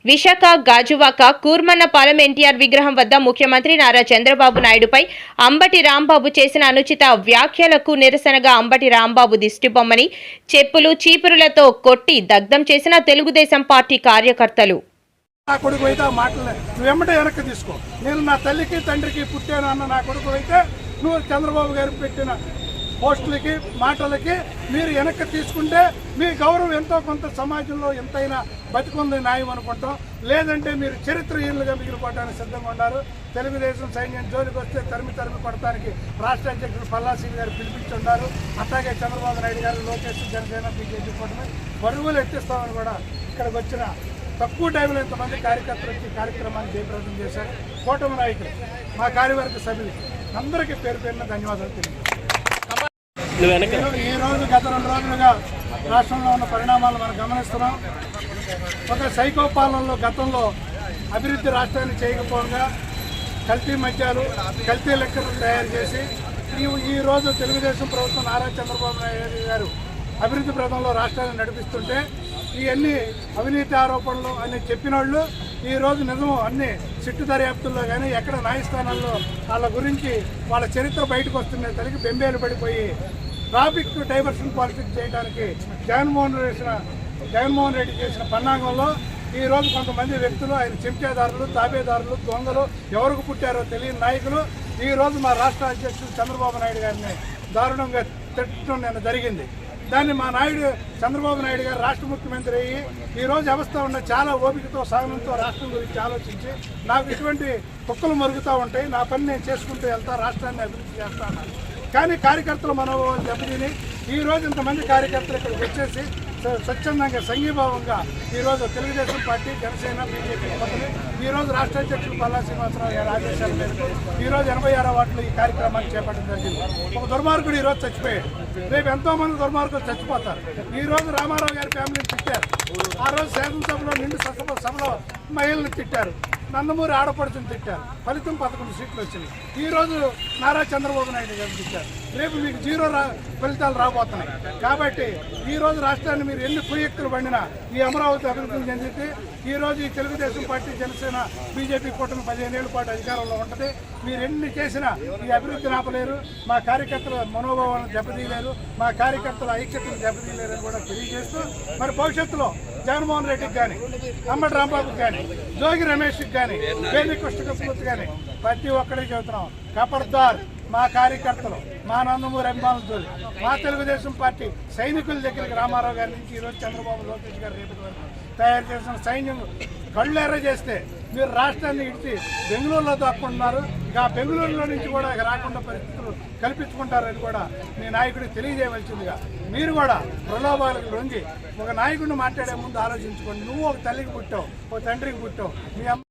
విశాఖ గాజువాక కూర్మన్నపాలెం ఎన్టీఆర్ విగ్రహం వద్ద ముఖ్యమంత్రి నారా చంద్రబాబు నాయుడుపై అంబటి రాంబాబు చేసిన అనుచిత వ్యాఖ్యలకు నిరసనగా అంబటి రాంబాబు దిష్టిబొమ్మని చెప్పులు చీపురులతో కొట్టి దగ్ధం చేసిన తెలుగుదేశం పార్టీ కార్యకర్తలు. నా కొడుకు అయితే ఆ మాటలు నువ్వు వెంబడే వెనక్కి తీసుకో. నేను నా తల్లికి తండ్రికి పుట్టాను అన్న నా కొడుకు అయితే నువ్వు చంద్రబాబు గారు పెట్టిన పోస్టులకి మాటలకి మీరు వెనక్కి తీసుకుంటే మీ గౌరవం ఎంతో కొంత సమాజంలో ఎంతైనా బతికుంది న్యాయం అనుకుంటాం. లేదంటే మీరు చరిత్రహీనులుగా మిగిలిపోవడానికి సిద్ధంగా ఉన్నారు. తెలుగుదేశం సైన్యం జోలికి వస్తే తరిమి కొట్టడానికి రాష్ట్ర అధ్యక్షుడు పల్లాసీని గారు పిలిపించున్నారు. అట్లాగే చంద్రబాబు నాయుడు గారు, లోకేష్, జనసేన, బీజేపీ కూటమి పరుగులు ఎత్తిస్తామని కూడా ఇక్కడికి వచ్చిన తక్కువ టైంలో ఇంతమంది కార్యకర్తలు వచ్చి కార్యక్రమాన్ని జయప్రదం చేశారు. కూటమి నాయకులు, మా కార్యవర్గ సభ్యులు అందరికీ పేరు పేరున ధన్యవాదాలు తెలియజేస్తాను. ఈ రోజు గత 2 రోజులుగా రాష్ట్రంలో ఉన్న పరిణామాలు మనం గమనిస్తున్నాం. ఒక సైకో పాలనలో గతంలో అభివృద్ధి రాష్ట్రాన్ని చేయకపోగా కల్తీ మద్యాలు, కల్తీ లెక్కలు తయారు చేసి ఈ రోజు తెలుగుదేశం ప్రభుత్వం నారా చంద్రబాబు నాయుడు గారు అభివృద్ధి ప్రదంలో రాష్ట్రాన్ని నడిపిస్తుంటే ఇవన్నీ అవినీతి ఆరోపణలు అని చెప్పిన వాళ్ళు ఈరోజు నిజం అన్ని సిట్టు దర్యాప్తుల్లో కానీ ఎక్కడ న్యాయస్థానాల్లో వాళ్ళ గురించి వాళ్ళ చరిత్ర బయటకు వస్తున్న తల్లికి బెంబేలు పడిపోయి ట్రాఫిక్ డైవర్షన్ పాలిటిక్స్ చేయడానికి జగన్మోహన్ రెడ్డి చేసిన పన్నాగంలో ఈరోజు కొంతమంది వ్యక్తులు, ఆయన చెంచాదారులు, తాబేదారులు, దొంగలు, ఎవరికి పుట్టారో తెలియని నాయకులు ఈరోజు మా రాష్ట్ర అధ్యక్షుడు చంద్రబాబు నాయుడు గారిని దారుణంగా తిట్టడం నేను జరిగింది. దాన్ని మా నాయుడు చంద్రబాబు నాయుడు గారు రాష్ట్ర ముఖ్యమంత్రి అయ్యి ఈరోజు వ్యవస్థ ఉన్న చాలా ఓపికతో సహనంతో రాష్ట్రం గురించి ఆలోచించి నాకు ఇటువంటి కుక్కలు మరుగుతూ ఉంటాయి, నా పని నేను చేసుకుంటూ వెళ్తా, రాష్ట్రాన్ని అభివృద్ధి చేస్తాను. కానీ కార్యకర్తలు మనోభావాలు దెబ్బతిని ఈరోజు ఇంతమంది కార్యకర్తలు ఇక్కడికి వచ్చేసి స్వచ్ఛందంగా సంఘీభావంగా ఈరోజు తెలుగుదేశం పార్టీ, జనసేన, బీజేపీ కూటమి ఈరోజు రాష్ట్ర అధ్యక్షుడు పల్లా శ్రీనివాసరావు గారి ఆదేశాల మేరకు ఈరోజు 86వ వార్డులో ఈ కార్యక్రమాన్ని చేపట్టడం జరిగింది. ఒక దుర్మార్గుడు ఈరోజు చచ్చిపోయాడు, రేపు ఎంతోమంది దుర్మార్గులు చచ్చిపోతారు. ఈరోజు రామారావు గారి ఫ్యామిలీని తిట్టారు, ఆ రోజు శాసనసభలో నిండు సభలో మహిళలను తిట్టారు, నందమూరి ఆడపడుచుని తిట్టారు, ఫలితం 11 సీట్లు వచ్చింది. ఈరోజు నారా చంద్రబాబు నాయుడు గారు తిట్టారు, రేపు మీకు 0 ఫలితాలు రాబోతున్నాయి. కాబట్టి ఈరోజు రాష్ట్రాన్ని మీరు ఎన్ని కుయుక్తులు పండినా ఈ అమరావతి అభివృద్ధిని చెందితే ఈరోజు ఈ తెలుగుదేశం పార్టీ, జనసేన, బీజేపీ కూటమి 15 ఏళ్ల పాటు అధికారంలో ఉంటుంది. మీరు ఎన్ని చేసినా ఈ అభివృద్ధిని ఆపలేరు, మా కార్యకర్తల మనోభావాలను దెబ్బతీయలేరు, మా కార్యకర్తల ఐక్యతను దెబ్బతీయలేరని కూడా తెలియజేస్తూ మరి భవిష్యత్తులో జగన్మోహన్ రెడ్డికి కానీ, అంబటి రాంబాబుకి కానీ, జోగి రమేష్కి కానీ, వేణి కృష్ణకృష్ణమూర్తి కానీ ప్రతి ఒక్కరికి చెబుతున్నాం, ఖబర్దార్ మా కార్యకర్తలు, మా నందమూరి అభిమానులతో, మా తెలుగుదేశం పార్టీ సైనికుల దగ్గరికి రామారావు గారి నుంచి ఈరోజు చంద్రబాబు, లోకేష్ గారు రేపటి వరకు తయారు చేసిన సైన్యం కళ్ళు ఎర్ర చేస్తే మీరు రాష్ట్రాన్ని ఇడిచి బెంగళూరులో దాక్కుంటున్నారు. ఇక బెంగళూరులో నుంచి కూడా రాకుండా పరిస్థితులు కల్పించుకుంటారని కూడా మీ నాయకుడికి తెలియజేయవలసిందిగా మీరు కూడా ప్రలోభాలకు లొంగి ఒక నాయకుడిని మాట్లాడే ముందు ఆలోచించుకోండి. నువ్వు ఒక తల్లికి పుట్టావు, ఒక తండ్రికి పుట్టావు, మీ అమ్మ